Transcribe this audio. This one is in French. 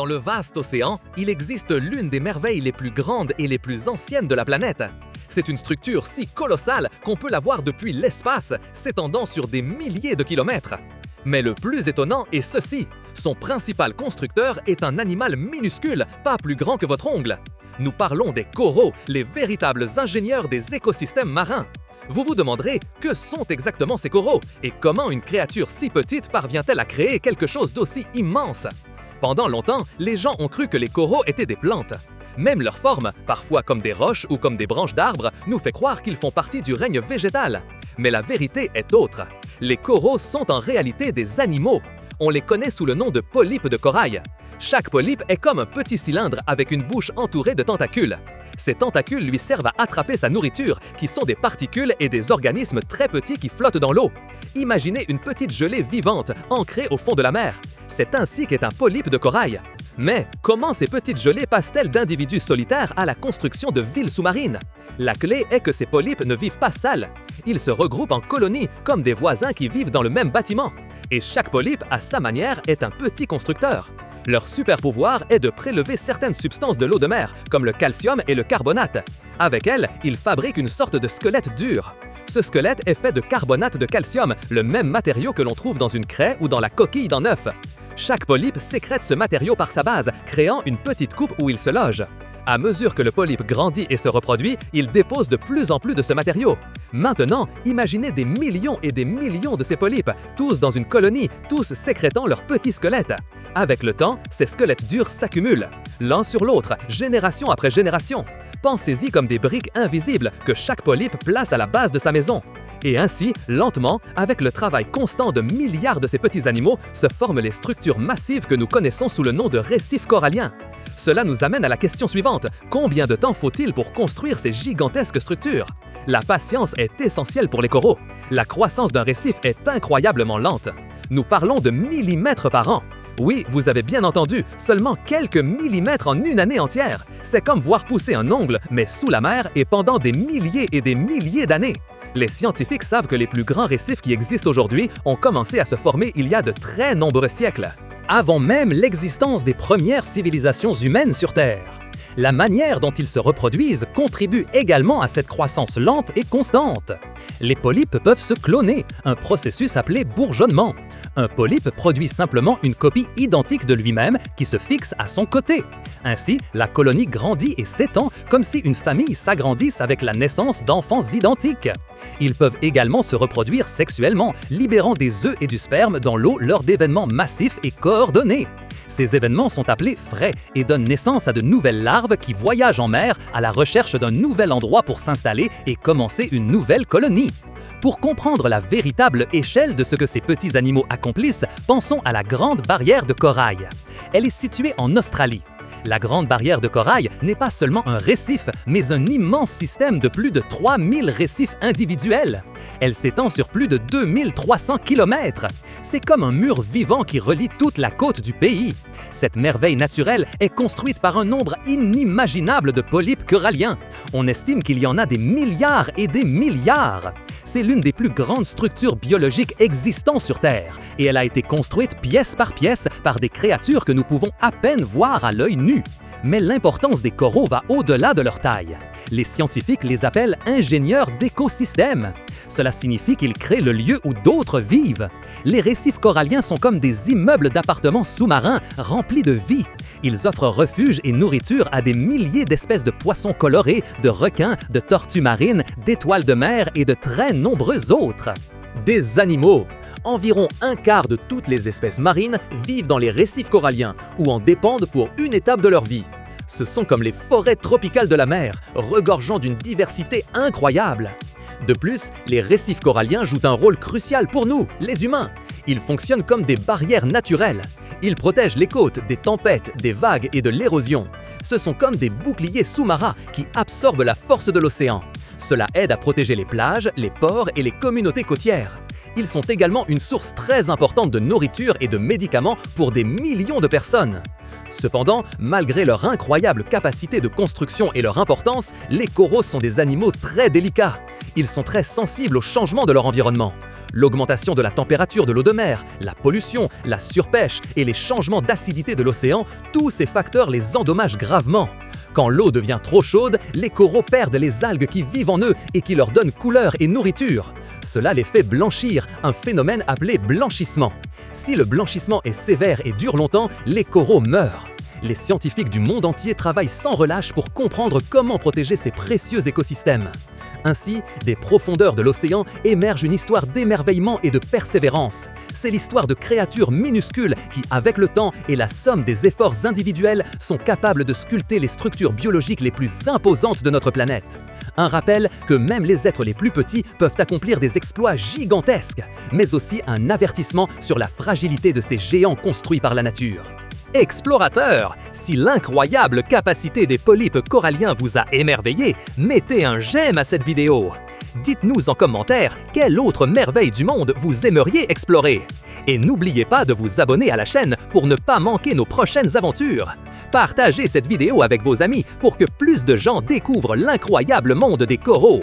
Dans le vaste océan, il existe l'une des merveilles les plus grandes et les plus anciennes de la planète. C'est une structure si colossale qu'on peut la voir depuis l'espace, s'étendant sur des milliers de kilomètres. Mais le plus étonnant est ceci. Son principal constructeur est un animal minuscule, pas plus grand que votre ongle. Nous parlons des coraux, les véritables ingénieurs des écosystèmes marins. Vous vous demanderez que sont exactement ces coraux et comment une créature si petite parvient-elle à créer quelque chose d'aussi immense? Pendant longtemps, les gens ont cru que les coraux étaient des plantes. Même leur forme, parfois comme des roches ou comme des branches d'arbres, nous fait croire qu'ils font partie du règne végétal. Mais la vérité est autre. Les coraux sont en réalité des animaux. On les connaît sous le nom de polypes de corail. Chaque polype est comme un petit cylindre avec une bouche entourée de tentacules. Ces tentacules lui servent à attraper sa nourriture, qui sont des particules et des organismes très petits qui flottent dans l'eau. Imaginez une petite gelée vivante, ancrée au fond de la mer. C'est ainsi qu'est un polype de corail. Mais comment ces petites gelées passent-elles d'individus solitaires à la construction de villes sous-marines? La clé est que ces polypes ne vivent pas seuls. Ils se regroupent en colonies, comme des voisins qui vivent dans le même bâtiment. Et chaque polype, à sa manière, est un petit constructeur. Leur super pouvoir est de prélever certaines substances de l'eau de mer, comme le calcium et le carbonate. Avec elles, ils fabriquent une sorte de squelette dur. Ce squelette est fait de carbonate de calcium, le même matériau que l'on trouve dans une craie ou dans la coquille d'un œuf. Chaque polype sécrète ce matériau par sa base, créant une petite coupe où il se loge. À mesure que le polype grandit et se reproduit, il dépose de plus en plus de ce matériau. Maintenant, imaginez des millions et des millions de ces polypes, tous dans une colonie, tous sécrétant leur petit squelette. Avec le temps, ces squelettes durs s'accumulent, l'un sur l'autre, génération après génération. Pensez-y comme des briques invisibles que chaque polype place à la base de sa maison. Et ainsi, lentement, avec le travail constant de milliards de ces petits animaux, se forment les structures massives que nous connaissons sous le nom de récifs coralliens. Cela nous amène à la question suivante. Combien de temps faut-il pour construire ces gigantesques structures? La patience est essentielle pour les coraux. La croissance d'un récif est incroyablement lente. Nous parlons de millimètres par an. Oui, vous avez bien entendu, seulement quelques millimètres en une année entière. C'est comme voir pousser un ongle, mais sous la mer et pendant des milliers et des milliers d'années. Les scientifiques savent que les plus grands récifs qui existent aujourd'hui ont commencé à se former il y a de très nombreux siècles, avant même l'existence des premières civilisations humaines sur Terre. La manière dont ils se reproduisent contribue également à cette croissance lente et constante. Les polypes peuvent se cloner, un processus appelé bourgeonnement. Un polype produit simplement une copie identique de lui-même qui se fixe à son côté. Ainsi, la colonie grandit et s'étend comme si une famille s'agrandisse avec la naissance d'enfants identiques. Ils peuvent également se reproduire sexuellement, libérant des œufs et du sperme dans l'eau lors d'événements massifs et coordonnés. Ces événements sont appelés frais et donnent naissance à de nouvelles larves qui voyagent en mer à la recherche d'un nouvel endroit pour s'installer et commencer une nouvelle colonie. Pour comprendre la véritable échelle de ce que ces petits animaux accomplissent, pensons à la Grande Barrière de Corail. Elle est située en Australie. La Grande Barrière de Corail n'est pas seulement un récif, mais un immense système de plus de 3000 récifs individuels. Elle s'étend sur plus de 2300 km. C'est comme un mur vivant qui relie toute la côte du pays. Cette merveille naturelle est construite par un nombre inimaginable de polypes coralliens. On estime qu'il y en a des milliards et des milliards. C'est l'une des plus grandes structures biologiques existant sur Terre et elle a été construite pièce par des créatures que nous pouvons à peine voir à l'œil nu. Mais l'importance des coraux va au-delà de leur taille. Les scientifiques les appellent ingénieurs d'écosystèmes. Cela signifie qu'ils créent le lieu où d'autres vivent. Les récifs coralliens sont comme des immeubles d'appartements sous-marins remplis de vie. Ils offrent refuge et nourriture à des milliers d'espèces de poissons colorés, de requins, de tortues marines, d'étoiles de mer et de très nombreux autres. Des animaux. Environ un quart de toutes les espèces marines vivent dans les récifs coralliens ou en dépendent pour une étape de leur vie. Ce sont comme les forêts tropicales de la mer, regorgeant d'une diversité incroyable. De plus, les récifs coralliens jouent un rôle crucial pour nous, les humains. Ils fonctionnent comme des barrières naturelles. Ils protègent les côtes des tempêtes, des vagues et de l'érosion. Ce sont comme des boucliers sous-marins qui absorbent la force de l'océan. Cela aide à protéger les plages, les ports et les communautés côtières. Ils sont également une source très importante de nourriture et de médicaments pour des millions de personnes. Cependant, malgré leur incroyable capacité de construction et leur importance, les coraux sont des animaux très délicats. Ils sont très sensibles au changement de leur environnement. L'augmentation de la température de l'eau de mer, la pollution, la surpêche et les changements d'acidité de l'océan, tous ces facteurs les endommagent gravement. Quand l'eau devient trop chaude, les coraux perdent les algues qui vivent en eux et qui leur donnent couleur et nourriture. Cela les fait blanchir, un phénomène appelé blanchissement. Si le blanchissement est sévère et dure longtemps, les coraux meurent. Les scientifiques du monde entier travaillent sans relâche pour comprendre comment protéger ces précieux écosystèmes. Ainsi, des profondeurs de l'océan émerge une histoire d'émerveillement et de persévérance. C'est l'histoire de créatures minuscules qui, avec le temps et la somme des efforts individuels, sont capables de sculpter les structures biologiques les plus imposantes de notre planète. Un rappel que même les êtres les plus petits peuvent accomplir des exploits gigantesques, mais aussi un avertissement sur la fragilité de ces géants construits par la nature. Explorateur, si l'incroyable capacité des polypes coralliens vous a émerveillé, mettez un j'aime à cette vidéo. Dites-nous en commentaire quelle autre merveille du monde vous aimeriez explorer. Et n'oubliez pas de vous abonner à la chaîne pour ne pas manquer nos prochaines aventures. Partagez cette vidéo avec vos amis pour que plus de gens découvrent l'incroyable monde des coraux.